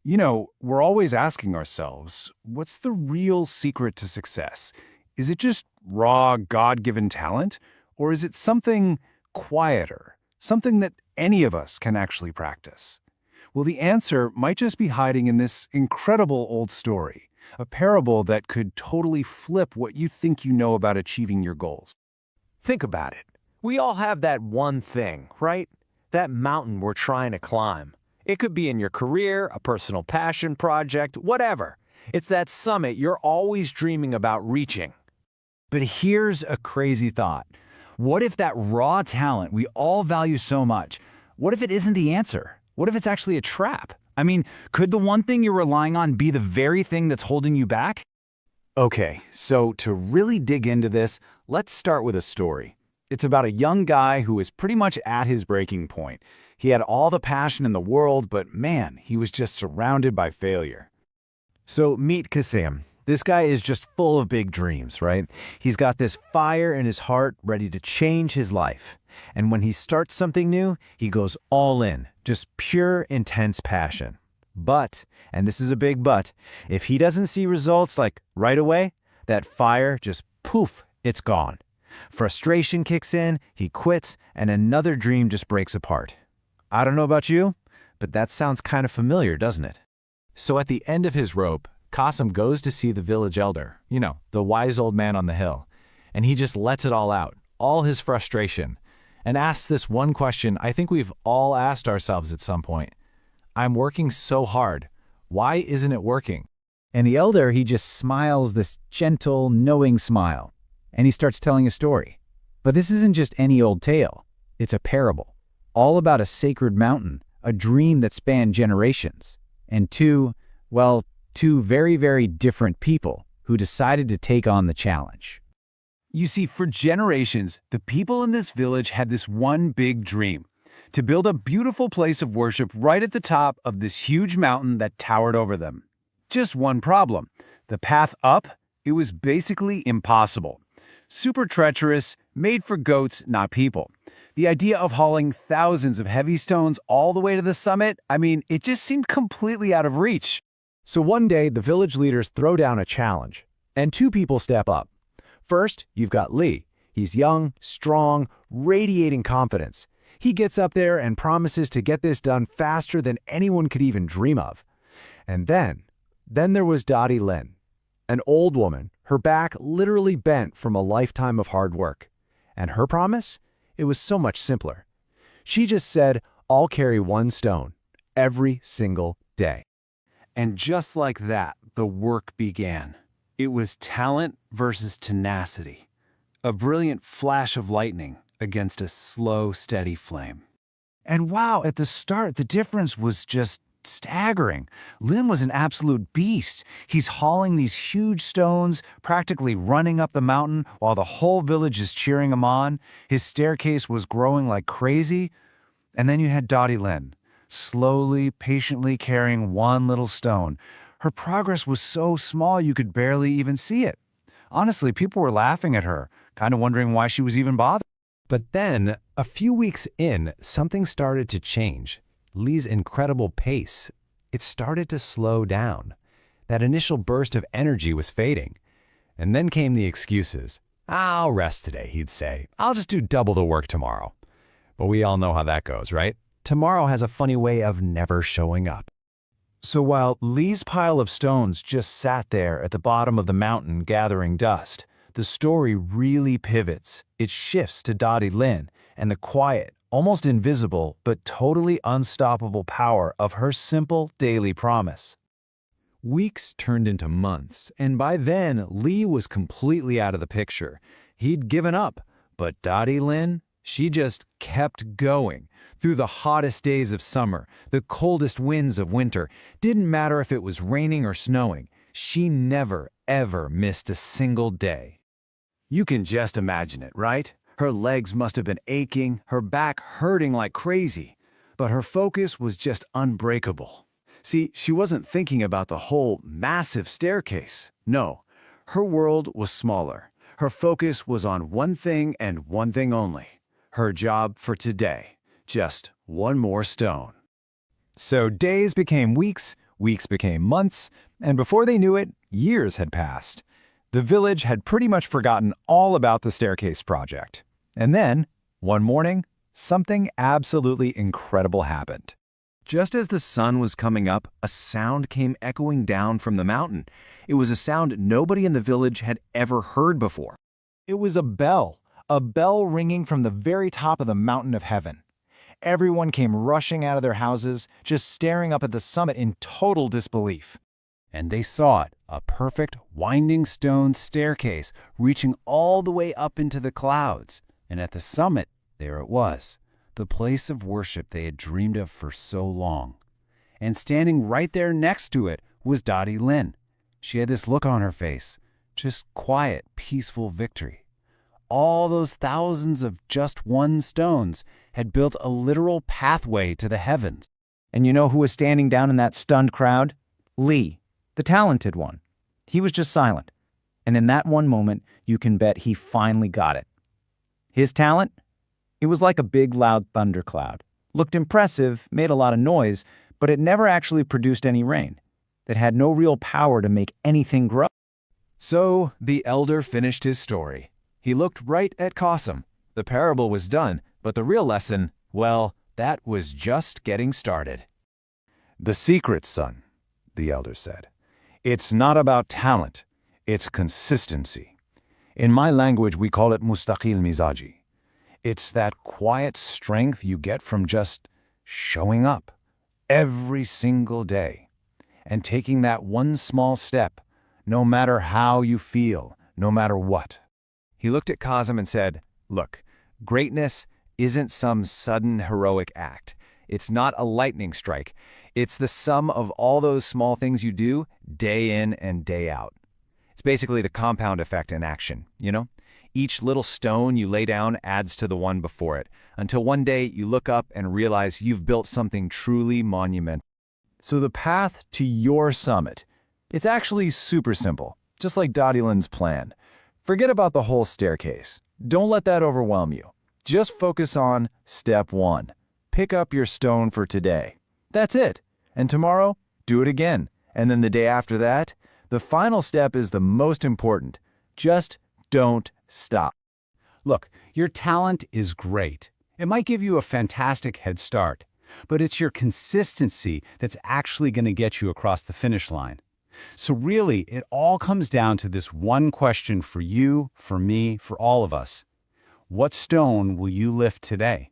We're always asking ourselves, what's the real secret to success? Is it just raw, God-given talent? Or is it something quieter, something that any of us can actually practice? Well, the answer might just be hiding in this incredible old story, a parable that could totally flip what you think you know about achieving your goals. Think about it. We all have that one thing, right? That mountain we're trying to climb. It could be in your career, a personal passion project, whatever. It's that summit you're always dreaming about reaching. But here's a crazy thought. What if that raw talent we all value so much, what if it isn't the answer? What if it's actually a trap? I mean, could the one thing you're relying on be the very thing that's holding you back? Okay, so to really dig into this, let's start with a story. It's about a young guy who was pretty much at his breaking point. He had all the passion in the world, but man, he was just surrounded by failure. So meet Kasim. This guy is just full of big dreams, right? He's got this fire in his heart ready to change his life. And when he starts something new, he goes all in, just pure, intense passion. But, and this is a big but, if he doesn't see results like right away, that fire just poof, it's gone. Frustration kicks in, he quits, and another dream just breaks apart. I don't know about you, but that sounds kind of familiar, doesn't it? So at the end of his rope, Qasim goes to see the village elder, the wise old man on the hill, and he just lets it all out, all his frustration, and asks this one question I think we've all asked ourselves at some point. I'm working so hard. Why isn't it working? And the elder, he just smiles this gentle, knowing smile, and he starts telling a story. But this isn't just any old tale. It's a parable, all about a sacred mountain, a dream that spanned generations, and two very, very different people who decided to take on the challenge. You see, for generations, the people in this village had this one big dream: to build a beautiful place of worship right at the top of this huge mountain that towered over them. Just one problem. The path up, it was basically impossible. Super treacherous, made for goats, not people. The idea of hauling thousands of heavy stones all the way to the summit, it just seemed completely out of reach. So one day, the village leaders throw down a challenge, and two people step up. First, you've got Lee. He's young, strong, radiating confidence. He gets up there and promises to get this done faster than anyone could even dream of. And then there was Dottie Lynn, an old woman, her back literally bent from a lifetime of hard work. And her promise? It was so much simpler. She just said, I'll carry one stone every single day. And just like that, the work began. It was talent versus tenacity. A brilliant flash of lightning against a slow, steady flame. And wow, at the start, the difference was just staggering. Lynn was an absolute beast. He's hauling these huge stones, practically running up the mountain while the whole village is cheering him on. His staircase was growing like crazy. And then you had Dottie Lynn, slowly, patiently carrying one little stone. Her progress was so small you could barely even see it. Honestly, people were laughing at her, kind of wondering why she was even bothered. But then, a few weeks in, something started to change. Lee's incredible pace. It started to slow down. That initial burst of energy was fading. And then came the excuses. I'll rest today, he'd say. I'll just do double the work tomorrow. But we all know how that goes, right? Tomorrow has a funny way of never showing up. So while Lee's pile of stones just sat there at the bottom of the mountain gathering dust, the story really pivots. It shifts to Dottie Lynn and the quiet, almost invisible, but totally unstoppable power of her simple daily promise. Weeks turned into months, and by then, Lee was completely out of the picture. He'd given up, but Dottie Lynn, she just kept going. Through the hottest days of summer, the coldest winds of winter, didn't matter if it was raining or snowing, she never, ever missed a single day. You can just imagine it, right? Her legs must have been aching, her back hurting like crazy, but her focus was just unbreakable. See, she wasn't thinking about the whole massive staircase. No, her world was smaller. Her focus was on one thing and one thing only. Her job for today. Just one more stone. So days became weeks, Weeks became months, and before they knew it, years had passed. The village had pretty much forgotten all about the staircase project. And then, one morning, something absolutely incredible happened. Just as the sun was coming up, a sound came echoing down from the mountain. It was a sound nobody in the village had ever heard before. It was a bell ringing from the very top of the mountain of heaven. Everyone came rushing out of their houses, just staring up at the summit in total disbelief. And they saw it, a perfect winding stone staircase reaching all the way up into the clouds. And at the summit, there it was, the place of worship they had dreamed of for so long. And standing right there next to it was Dottie Lynn. She had this look on her face, just quiet, peaceful victory. All those thousands of just one stones had built a literal pathway to the heavens. And you know who was standing down in that stunned crowd? Lee, the talented one. He was just silent. And in that one moment, you can bet he finally got it. His talent? It was like a big, loud thundercloud. Looked impressive, made a lot of noise, but it never actually produced any rain. It had no real power to make anything grow. So the elder finished his story. He looked right at Qasim. The parable was done, but the real lesson, well, that was just getting started. The secret, son, the elder said. It's not about talent, it's consistency. In my language, we call it mustaqil mizaji. It's that quiet strength you get from just showing up every single day and taking that one small step, no matter how you feel, no matter what. He looked at Qasim and said, "Look, greatness isn't some sudden heroic act. It's not a lightning strike. It's the sum of all those small things you do day in and day out. It's basically the compound effect in action, you know? Each little stone you lay down adds to the one before it, until one day you look up and realize you've built something truly monumental." So the path to your summit, it's actually super simple, just like Dottie Lynn's plan. Forget about the whole staircase. Don't let that overwhelm you. Just focus on step one. Pick up your stone for today. That's it. And tomorrow, do it again. And then the day after that, the final step is the most important. Just don't stop. Look, your talent is great. It might give you a fantastic head start, but it's your consistency that's actually going to get you across the finish line. So really, it all comes down to this one question for you, for me, for all of us. What stone will you lift today?